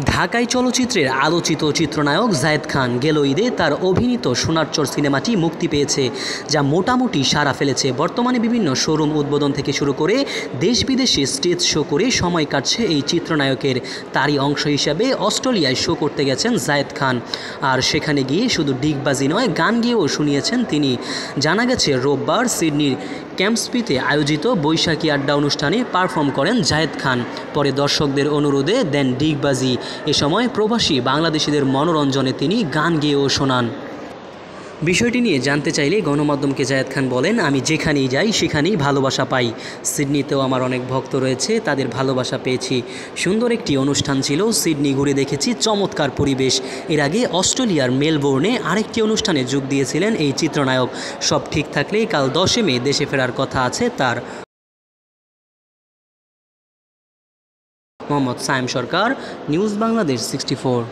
ঢাকাই চলচ্চিত্রের আলোচিত চিত্রনায়ক জায়েদ খান গেল ঈদে তার অভিনীত সোনার চর সিনেমাটি মুক্তি পেয়েছে, যা মোটামুটি সাড়া ফেলেছে। বর্তমানে বিভিন্ন শোরুম উদ্বোধন থেকে শুরু করে দেশ বিদেশে স্টেজ শো করে সময় কাটছে এই চিত্রনায়কের। তারই অংশ হিসাবে অস্ট্রেলিয়ায় শো করতে গেছেন জায়েদ খান, আর সেখানে গিয়ে শুধু ডিগবাজি নয়, গান গেয়েও শুনিয়েছেন তিনি। জানা গেছে রোববার সিডনির ক্যাম্পসপিতে আয়োজিত বৈশাখী আড্ডা অনুষ্ঠানে পারফর্ম করেন জায়েদ খান। পরে দর্শকদের অনুরোধে দেন ডিগবাজি। এ সময় প্রবাসী বাংলাদেশিদের মনোরঞ্জনে তিনি গান গেয়েও শোনান। বিষয়টি নিয়ে জানতে চাইলে গণমাধ্যমকে জায়েদ খান বলেন, আমি যেখানেই যাই সেখানেই ভালোবাসা পাই। সিডনিতেও আমার অনেক ভক্ত রয়েছে, তাদের ভালোবাসা পেয়েছি। সুন্দর একটি অনুষ্ঠান ছিল, সিডনি ঘুরে দেখেছি, চমৎকার পরিবেশ। এর আগে অস্ট্রেলিয়ার মেলবোর্নে আরেকটি অনুষ্ঠানে যোগ দিয়েছিলেন এই চিত্রনায়ক। সব ঠিক থাকলেই কাল 10 মে দেশে ফেরার কথা আছে তার। মোহাম্মদ সায়েম সরকার, নিউজ বাংলাদেশ 64।